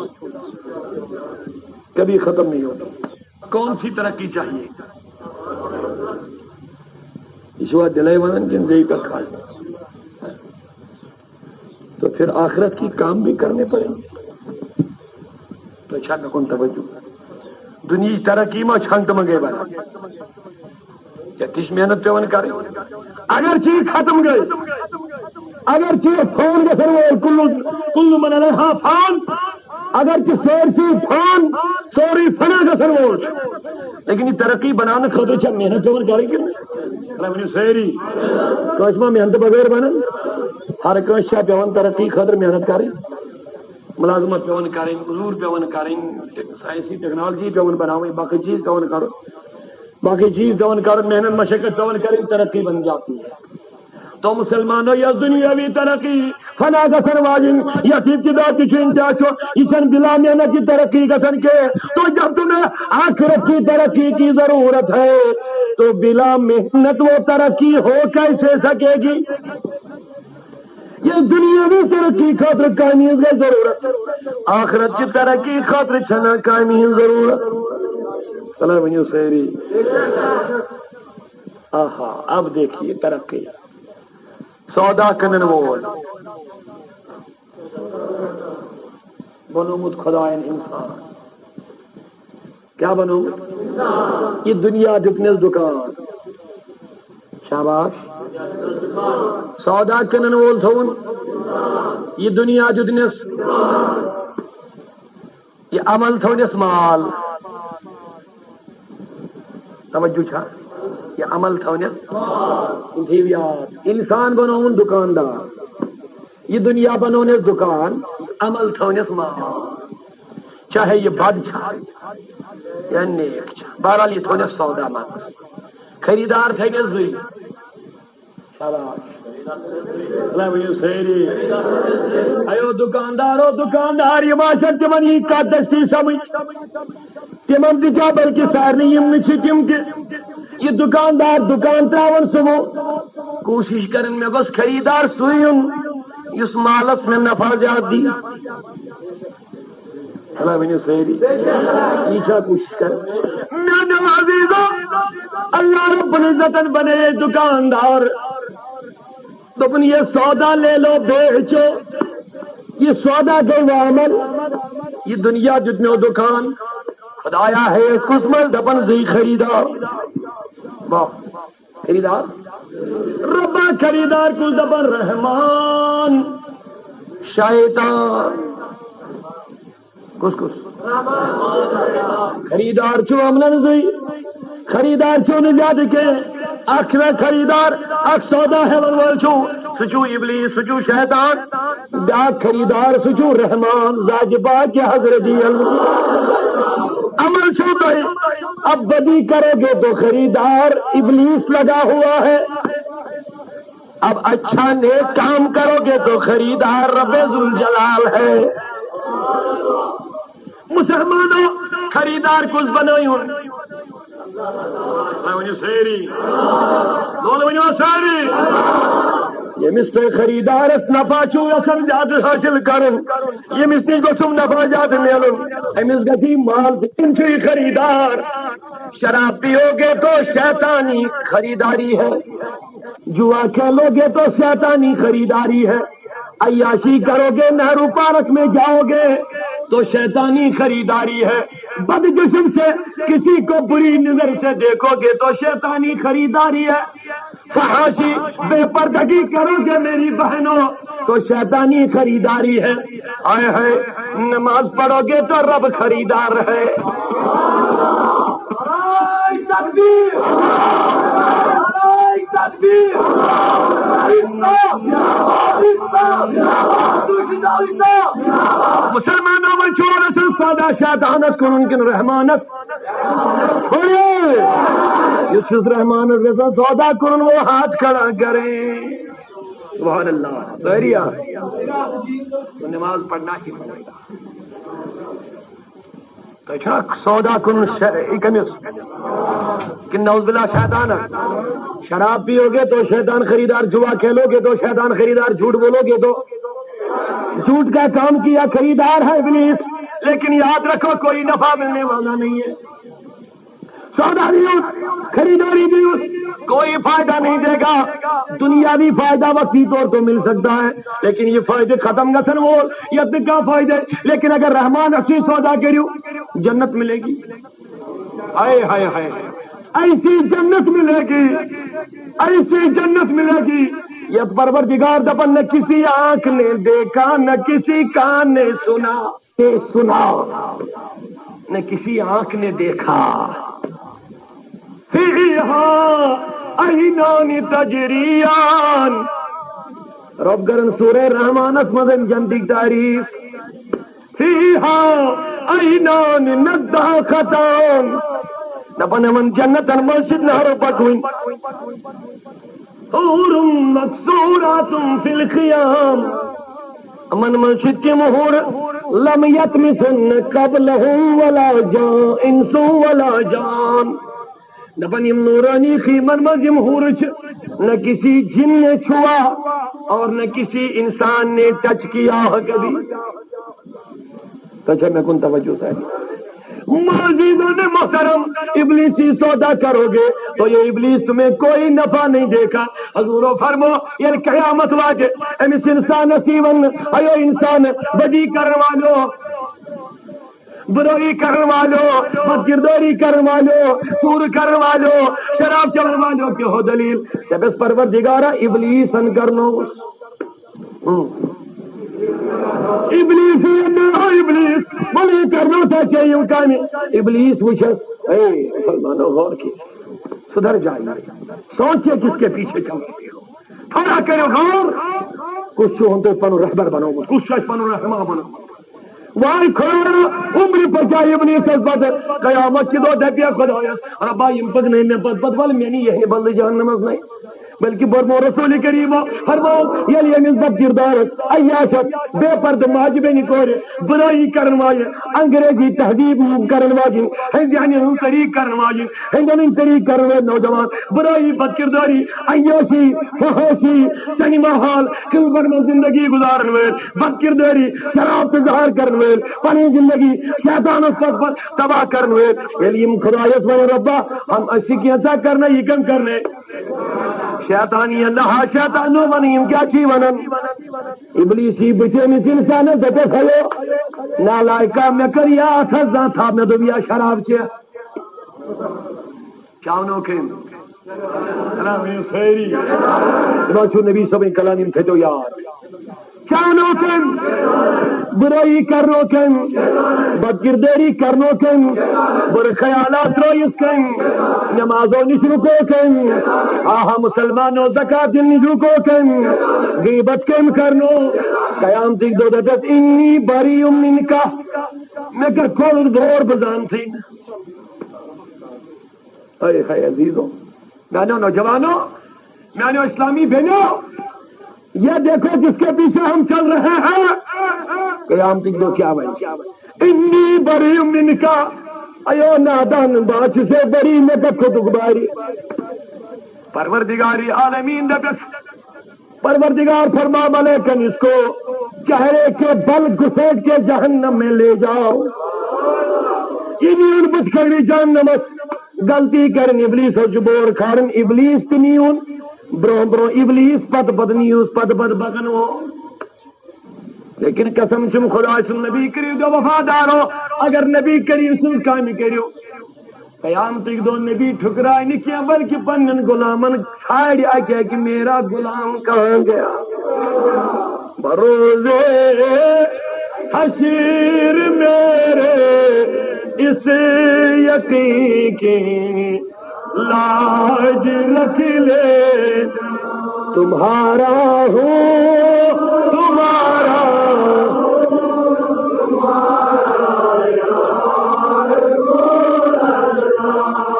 [SPEAKER 1] کبھی ختم نہیں ہوگی. کون سی ترقی چاہیے اس بات دلائی ونن کن دے کر کھائے تو پھر آخرت کی کام بھی کرنے پڑیں گے. تو اچھا کون توجہ دنیا ترقی میں چھنت منگے بنا کس محنت پہ ون کرے اگر چیز ختم گئے اگر چیز فون کے سر کل من ہاں فان اگر کہ سیر سی فان سوری فنا کا سر ووٹ لیکن یہ ترقی بنانے خود اچھا محنت پہ ون کرے گی سیری کوشما محنت بغیر بنا ہر کوشش پہ ون ترقی خاطر محنت کرے ملازمت پیون کریں، حضور پیون کریں، سائنسی ٹیکنالوجی پیون بناویں، باقی چیز پیون کرو، باقی چیز پیون کرو، محنت مشقت پیون کریں، ترقی بن جاتی ہے۔ تو مسلمانوں یا دنیاوی ترقی فنا گسن واجن یا ابتدا کی چنتا چھو اسن بلا محنت کی ترقی گسن کے، تو جب تمہیں آخرت کی ترقی کی ضرورت ہے تو بلا محنت وہ ترقی ہو کیسے سکے گی؟ یہ دنیاوی ترقی خاطر کامی کی ضرورت، آخرت کی ترقی خاطر چھنا کامی ضرورت۔ سلام ونیو سیری آہا اب دیکھیے ترقی، سودا کنن وول بنومت خدائن انسان، کیا بنومت؟ یہ دنیا دکنس دکان، شاباش، سودا کنن وول تھون، یہ دنیا دکنس، یہ عمل تھونس مال، توجہ چھا، یہ عمل تھونس انسان بنون دکاندار، یہ دنیا بنونس دکان، عمل تھونس مال، چاہے یہ بد چھا یا نیک چھا، بہرحال یہ تھونس سودا مانس، خریدار تھونس زوی، ایو دکاندارو دکاندار یہ باشد تمن یہ کا دستی سمجھ تمن دکھا بلکہ سارنی تم کہ یہ دکاندار دکان تراون صبح کوشش کرن میں گوس خریدار سوئن اس مالس میں نفع زیادہ دی، یہ کوشش کر اللہ رب العزت بنے دکاندار، تم یہ سودا لے لو بیچو، یہ سودا دو عمل، یہ دنیا جتنے دکان خدایا ہے قسمت دپن زی خریدار، خریدار ربا خریدار کو دپن رحمان شیطان، کس خریدار چھو امن زی خریدار چھو نجات کے اکھر خریدار اک سودا ہے ول چھو سچو ابلیس سچو شیطان، بیا خریدار سچو رحمان ذاجبا کے حضرت عمل چھو گئے، اب بدی کرو گے تو خریدار ابلیس لگا ہوا ہے، اب اچھا نیک کام کرو گے تو خریدار رب ذوالجلال ہے۔ مسلمانوں خریدار کس بنائی یہ مستے خریدار نفع چو اصل جاد حاصل کرن، یہ مستی کو تم نفع جاد ملن، امس گتی مال چی خریدار، شراب پیو گے تو شیطانی خریداری ہے، جوا کھیلو گے تو شیطانی خریداری ہے، عیاشی کرو گے نہرو پارک میں جاؤ گے تو شیطانی خریداری ہے، بد جسم سے کسی کو بری نظر سے دیکھو گے تو شیطانی خریداری ہے، فحاشی بے پردگی کرو گے میری بہنوں تو شیطانی خریداری ہے، آئے ہے نماز پڑھو گے تو رب خریدار ہے۔ تکبیر تکبیر، مسلمانوں میں چھوڑ اصل سادہ شیطانت کن کن رحمانت اس رحمانت جیسا سودا کن وہ ہاتھ کھڑا کریں، سبحان اللہ، بہریا تو نماز پڑھنا ہی پڑے گا، سودا کن کن نعوذ باللہ شیطان، شراب پیو گے تو شیطان خریدار، جوا کھیلو گے تو شیطان خریدار، جھوٹ بولو گے تو جھوٹ کا کام کیا خریدار ہے ابلیس، لیکن یاد رکھو کوئی نفع ملنے والا نہیں ہے، سودا بھی خریداری بھی کوئی فائدہ نہیں دے گا، دنیاوی فائدہ وقتی طور تو مل سکتا ہے لیکن یہ فائدے ختم گسن وہ یہ کا فائدے، لیکن اگر رحمان اسی سودا کریو جنت ملے گی، ہائے ہائے ہائے ایسی جنت ملے گی، ایسی جنت ملے گی، یہ پروردگار دپن نہ کسی آنکھ نے دیکھا نہ کسی کان نے سنا نہ کسی آنکھ نے دیکھا، فیہا عینان تجریان، رب گرن سورہ رحمان اسمدن جنتی تعریف، فیہا عینان نضاختان دپن من جنتن مسجد نہر پکوین حور مقصورات فی الخیام من مسجد کی مہور لم یتمسن قبلہم ولا جان انس ولا جان دپن یم نورانی خیمن مز یم حور نہ کسی جن نے چھوا اور نہ کسی انسان نے ٹچ کیا کبھی. تو میں کن توجہ ہے معززوں نے محترم ابلیسی سودا کرو گے تو یہ ابلیس تمہیں کوئی نفع نہیں دے گا. حضور فرمو یہ قیامت واجے امس انسان نصیبن ایو انسان بدی کرنے والو برائی کرنے والو بدکرداری کرنے والو سور کرنے والو شراب چڑھنے والو کے ہو دلیل جب اس پروردگارہ ابلیس ان کرنو ابلیس ابلیس بلی کرنا تھا چاہیے کام ابلیس وشس مسلمانوں غور کی سدھر جائیے سوچے کس کے پیچھے چل رہے ہو تھوڑا کرو غور کچھ ہوں پنو رہبر بنو کچھ پنو رہنما بنو وہاں کھڑا عمر پر جائے ابلیس بد قیامت کی دو دھپیا خدا ربا یم پک نہیں میں بد بل میں نہیں یہ بل جہنم نہیں بلکہ برمو رسول کریم فرماؤ یلی امس بد کردار عیاشت بے پرد ماجبے نکور برائی کرن واجن انگریزی تہذیب کرن واجن ہندیانی طریق کرن واجن ہندیانی طریق کرن والے نوجوان برائی بد کرداری عیاشی فحاشی سینما ہال کلبر میں زندگی گزارن ویل بد کرداری شراب سے ظاہر کرن ویل پنی زندگی شیطان اس پر تباہ کرن ویل یلی خدایت و ربا ہم اسی کی ایسا کرنا یہ کم کرنے شیطانی اللہ شیطانو ونیم کیا چی ونن ابلیسی بچے میں انسان دتے کھلو نالائکہ میں کریا تھا تھا میں دنیا شراب چیا چاونو کے کلامی سیری نوچو نبی سب کلامیم تھے تو یاد چاونو کن برائی کرنو کن بدکرداری کرنو کن برے خیالات رویس کن نمازوں نشرکو کن آہا مسلمانوں زکاة نشرکو کن غیبت کن کرنو قیامت دو دت انی بری من کا میں کر کھول دور بزان تھی اے خیر عزیزوں میانو نوجوانوں میانو اسلامی بہنوں یہ دیکھو جس کے پیچھے ہم چل رہے ہیں قیامت دو کیا بھائی انی بری من کا ایو نادان باچ سے بری میں تک دگباری پروردگاری عالمین دبس پروردگار فرما ملیکن اس کو چہرے کے بل گھسیٹ کے جہنم میں لے جاؤ انہی بچ کری جہنم غلطی کرن ابلیس و جبور کھارن ابلیس تنیون برو برو ابلیس پت بدنیوس پت بد بگنو لیکن قسم چم خدا سن نبی کریو جو وفادارو اگر نبی کریم سن کامی کریو قیامت دو نبی ٹھکرائی نہیں کیا بلکہ پنن غلامن چھاڑی آکے کہ میرا غلام کہاں گیا بروزے حشیر میرے اس یقین کی لاج رکھ لے تمہارا ہوں تمہارا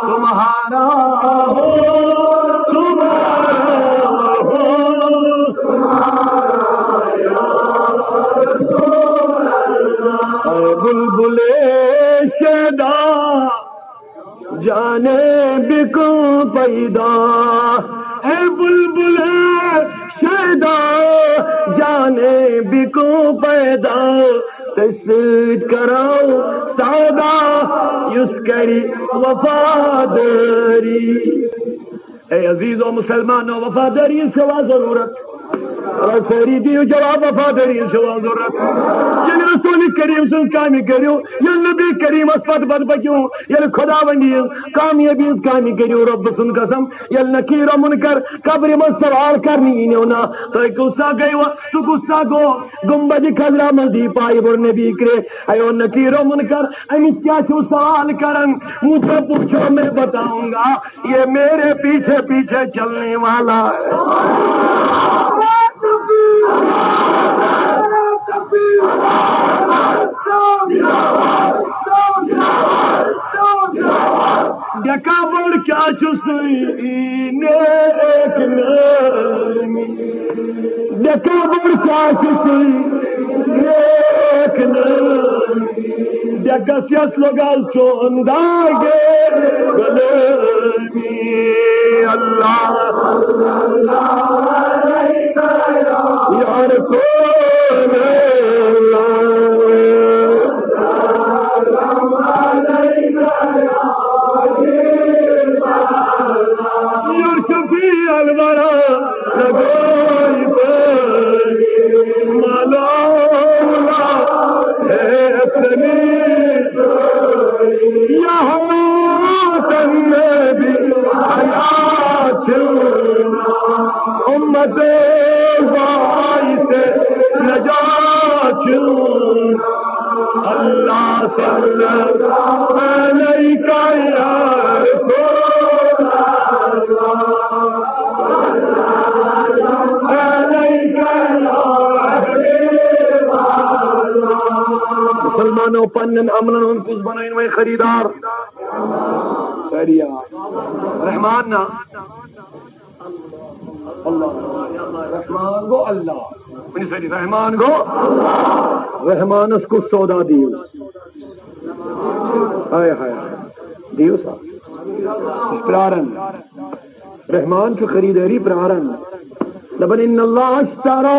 [SPEAKER 1] تمہارا ہو بلبل شیدا جانے بکو پیدا اے بلبل شیدا جانے بکو پیدا تسلید کراؤ سودا یس کری وفاداری اے عزیزو مسلمانوں وفاداری سوا ضرورت اور سری دیو جواب وفاداری سوا ضرورت یعنی رسول کریم سنس کامی کریو یا نبی کریم اسپت بد بکیو یا خدا بندی کامیابی کامی کریو رب سن قسم یا نکیر و منکر قبر میں سوال کرنی نیونا تو ایک غصہ گئی تو غصہ گو گنبد خضرا مزی پائی بر نبی کرے ایو نکیر و منکر امیس کیا چھو سوال کرن مجھے پوچھو میں بتاؤں گا یہ میرے پیچھے پیچھے چلنے والا ہے ڈکا بڑ کیا چسئی نیک نامی ڈکا بڑ کیا چسئی نیک نامی ڈکس یس لگال چون داگے غلامی اللہ یا رسول امت سے نجات اللہ صلی اللہ علیہ یا رسول مسلمانوں پنن امن ان کچھ بنائیں میں خریدار رحمان نا اللہ رحمان گو اللہ رحمان گو رحمان اس کو سودا دیو ہائے ہائے دیو صاحب پرارن رحمان کی خریداری پرارن لبن ان اللہ اشترا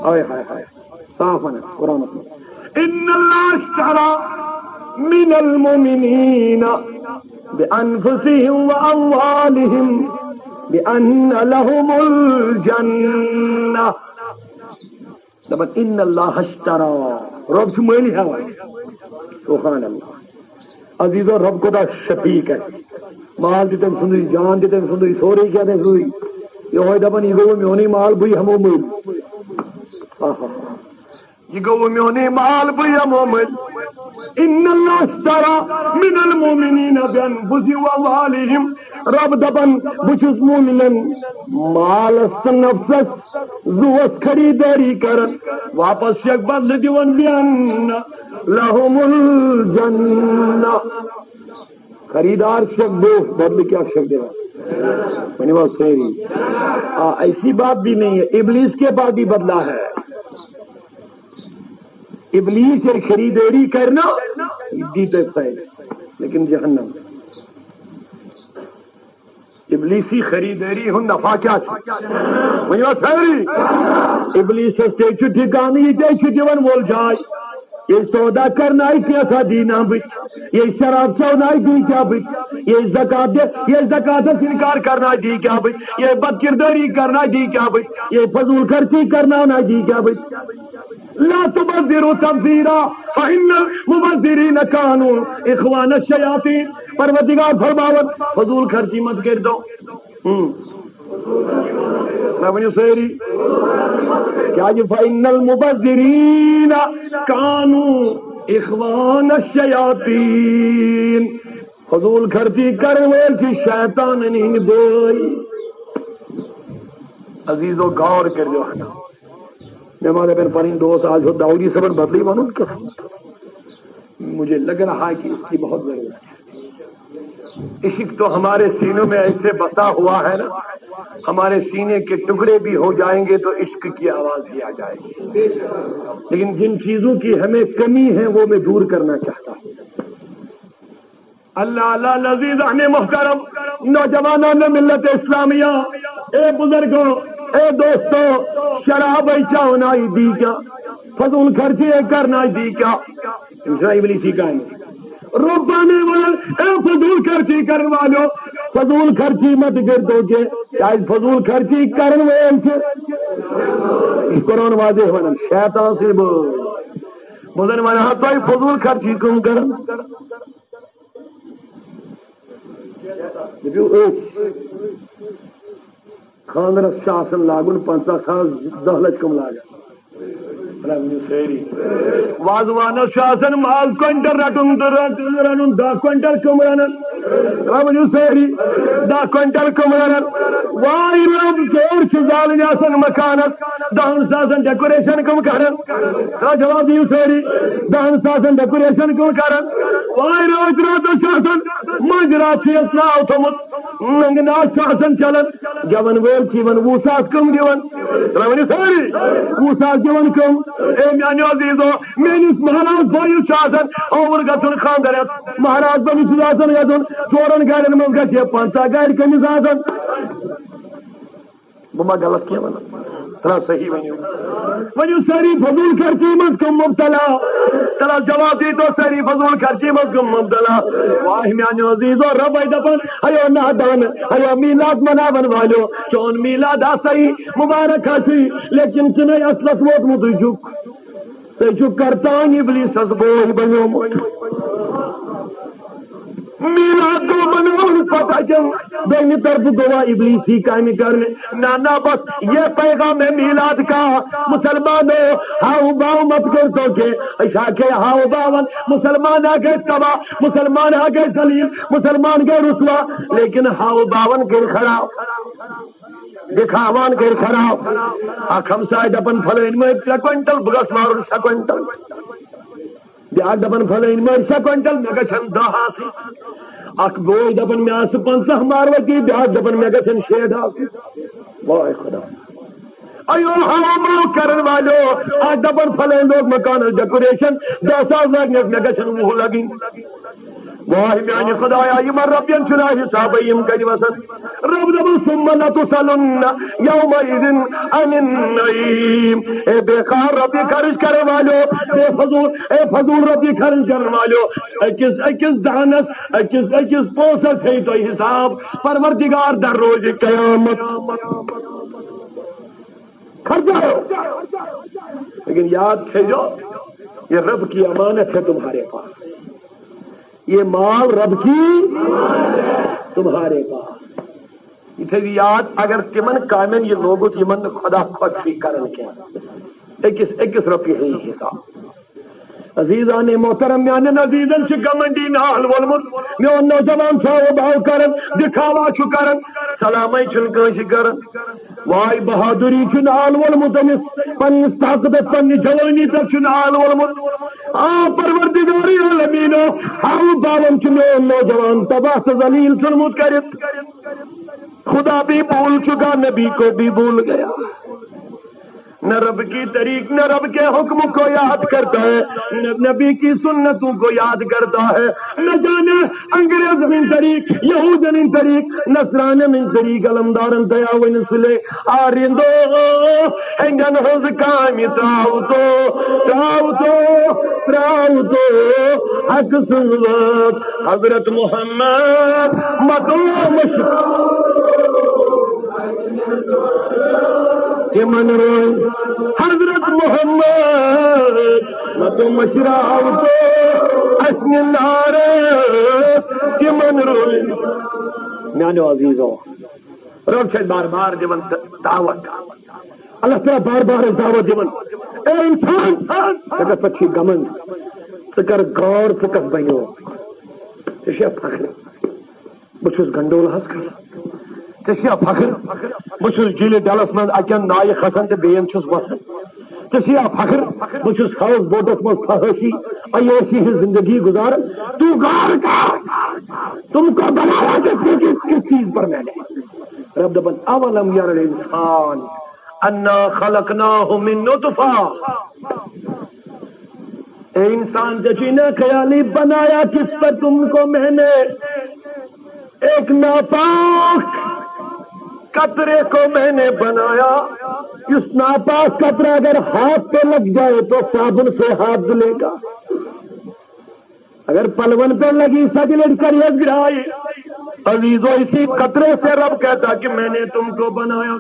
[SPEAKER 1] ہائے ہائے ہائے صافنا قرآن ان اللہ اشترا من المؤمنین بانفسهم واموالهم بأن لهم الجنة لبن إن الله اشترى رب شمالي هوا سبحان الله عزیز رب کو دا شفیق ہے مال دیتے ہیں سندری جان دیتے ہیں سندری سوری کیا دیں سندری یہ ہوئی دبن یہ گو میونی مال بھئی ہمو مل یہ گو میونی مال بھئی ہمو مل ان اللہ اشترى من المؤمنین بانفسهم واموالهم رب دبن بچس مومنن مال نفسس زوس خریداری کرن واپس یک بدل دیون بیان لهم الجنہ خریدار شک دو بدل کیا شک دے منی بات صحیح ایسی بات بھی نہیں ہے ابلیس کے بعد ہی بدلا ہے ابلیس سے خریداری کرنا دیتے فائد لیکن جہنم ابلیسی خریداری ہوں نفع کیا ابلیس چھٹی کہانی چھٹی ون بول جائے یہ سودا کرنا کیا تھا دینا بچ یہ شراب چونا دی کیا بچ یہ زکات سے انکار کرنا دی کیا بچ یہ بد کرداری کرنا دی کیا بچ یہ فضول خرچی کرنا نہ دی کیا بچ لا تبذروا تبذیرا فإن المبذرین کانوا اخوان الشیاطین پروردگار فرماوت فضول خرچی مت کر دو سہری کیا جی فإن المبذرین کانوا اخوان الشیاطین فضول خرچی کرنے کی شیطان نہیں بوئی عزیزو غور کر جو ہمارے بہن پرین دوست آج ہو داؤدی صبر بدلی بنو کر مجھے لگ رہا ہے کہ اس کی بہت ضرورت ہے عشق تو ہمارے سینوں میں ایسے بسا ہوا ہے نا ہمارے سینے کے ٹکڑے بھی ہو جائیں گے تو عشق کی آواز بھی آ جائے گی لیکن جن چیزوں کی ہمیں کمی ہے وہ میں دور کرنا چاہتا ہوں اللہ اللہ لذیذ اہم محترم نوجوانوں نے ملت اسلامیہ اے بزرگوں اے دوستو شراب چاہنا ہی دی کیا فضول خرچی کرنا ہی دی کیا ابلیسی کا روپانے والے اے فضول خرچی کرنے والوں فضول خرچی مت گر دو گے شاید فضول خرچی کرنے والے قرآن واضح ہونا شیطان سے بولن والا ہاں تو فضول خرچی کم کر خاندر شاسن لاگن 50 سال 10 لچ کم لاگا وازوان شاسن ماز کوئنٹل رٹن 10 کوئنٹل کم رنن رب سیری 10 کوئنٹل کمرن وائی رب زور چال آسن مکانس 10 ساسن ڈیکوریشن کم کرن جواب دیو سیری 10 ساسن ڈیکوریشن کم کرن وائی رات رات آسن منج رات اسلاؤ تھومت ننگ ناچ آسن چلن گون ویل چیون 20 ساس کم دون رب سیری 20 ساس دون کم اے میانو عزیزو میانس مہاراج بھائیو آسن اور گھن خاندر مہاراج بنس آسن گھن 4 گاڑین من گھے 50 گاڑی کمس آسن بما غلط کیا ونان ترا صحیح ونیو ساری فضول خرچی مز کم مبتلا ترا جواب دی تو ساری فضول خرچی مز کم مبتلا واہ میانو عزیزو رب دپن ایو نادان ایو میلاد مناون والو چون میلاد صحیح مبارک اچھی لیکن چنے اصلس ووتمت تھی کرتان ابلیسس بوئی بنیومت میلاد کو مناؤن پتہ دونی طرف گوا ابلیسی کامی کرنے نانا بس یہ پیغام ہے میلاد کا مسلمانوں ہاؤ باؤ مت کر تو کہ ایسا کہ ہاؤ باون مسلمان آ گئے تباہ مسلمان آ گئے ذلیل مسلمان گئے رسوا لیکن ہاؤ باون گر خراب دکھاوان گر خراب اکھم سائے دپن پھلین میں 3 کوئنٹل بگس مارن 6 کوئنٹل بیاکھ دپن پھلین میں 6 کوئنٹل میں گھن 10 ہاتھ اخ بوئی دپن میں 50 ماروتی بیاکھ دپن میں گھن 6 ہاتھ واہ خدا ایو ہاؤ باؤ کرن والو آج دپن پھلین لوگ مکان ڈیکوریشن 10 ساس لگنے میں گھن 20 لگی واہ میانی خدایا یمن ربین چنا حساب یم کدی وسن رب دب ثم لتسلن یومئذ عن النعیم اے بیکار ربی خرچ کرے والو اے فضول ربی خرچ کرنے والو اکس دانس اکس پوسس ہے تو حساب پروردگار در روز قیامت خرچہ لیکن یاد کھیجو یہ رب کی امانت ہے تمہارے پاس یہ مال رب کی تمہارے پاس اتنے یاد اگر تمن کامن یہ لوگت یمن خدا خوشی کرن کیا اکس رپی ہے حساب عزیزان محترم میان عزیزن سے گمنڈی نال ولمت میون نوجوان ساو باو کرن دکھاوا چھ کرن سلامی چھن کنش کرن وائی بہادری چھ نال ولمت پنس طاقت پن جوانی تک چھ نال ولمت پروردگاری عالمینو ہر باون چھ میون نوجوان تباہ سے ذلیل سلمت کرت خدا بھی بھول چکا نبی کو بھی بھول گیا نہ رب کی طریق نہ رب کے حکم کو یاد کرتا ہے نہ نبی کی سنتوں کو یاد کرتا ہے نہ جانے انگریز من طریق یہود من طریق نصران من طریق علمدارن دیا ونسلے آرندو انگن حوز کامی تراؤتو حق سنوات حضرت محمد مدو من روئی حضرت محمد مدو مشراو تو اسم النار من روئی میانو عزیزو رب شاید بار بار دیون دعوت اللہ تعالیٰ بار بار دعوت دیون اے انسان اگر پچھی گمن سکر گور سکس بینو تشیہ فخر بچوز گنڈول حس کر تشیہ فخر بچوز جیل ڈالس من اکن نائی خسن تے بین چھس وسن تشیہ فخر بچوز ہاؤس بوٹس من فہشی ایوشی ہی زندگی گزار تو غار کر تم کو بنایا کس چیز پر میں نے رب دبن اولم یر الانسان انا خلقناہ من نطفہ اے انسان جچینا خیالی بنایا کس پر تم کو میں نے ایک ناپاک قطرے کو میں نے بنایا اس ناپاک قطرہ اگر ہاتھ پہ لگ جائے تو صابن سے ہاتھ دھلے گا اگر پلون پہ لگی سجلٹ کر یہ گرائی عزیزو اسی قطرے سے رب کہتا کہ میں نے تم کو بنایا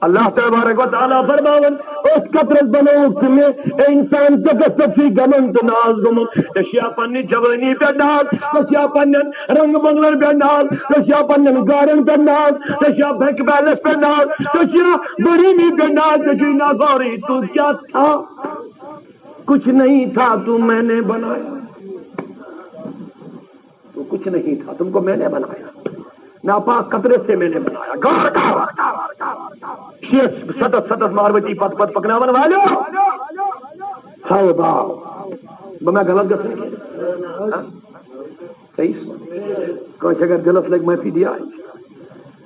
[SPEAKER 1] اللہ تبارک و تعالیٰ فرماون اس قطرت بنو میں انسان تکس تکسی گمن تناز گمن تشیا پنی جوانی پہ ناز تشیا پنن رنگ بنگلر پہ ناز تشیا پنن گارن پہ ناز تشیا بینک بیلنس پہ ناز تشیا بڑی می پہ ناز تشی نازوری تو کیا تھا کچھ نہیں تھا تو میں نے بنایا تو کچھ نہیں تھا، تم کو میں نے بنایا، ناپاک قطرے سے میں نے بنایا، گار سطت سطت ماروتی پت پت پکناون والو ہائے باؤ میں غلط گس صحیح سن اگر دلس لگ معافی دیا،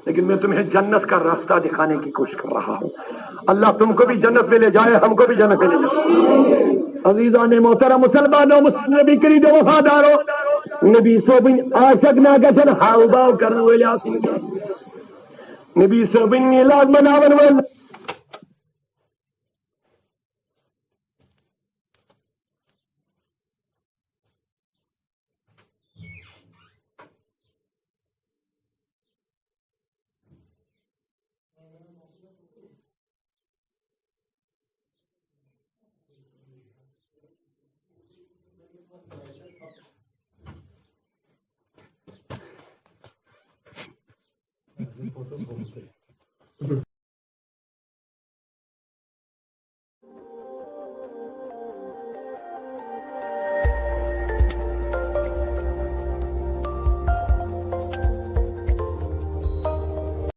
[SPEAKER 1] لیکن میں تمہیں جنت کا راستہ دکھانے کی کوشش کر رہا ہوں۔ اللہ تم کو بھی جنت میں لے جائے، ہم کو بھی جنت میں لے جائے۔ عزیزان محترم مسلمانوں، نبی کرید وفادارو، نبی صوبن عاشق نہ گژھن ہاؤ باؤ کرن وٲلۍ آسٕنۍ کینٛہہ، نبی صوبن میلاد مناون وٲلۍ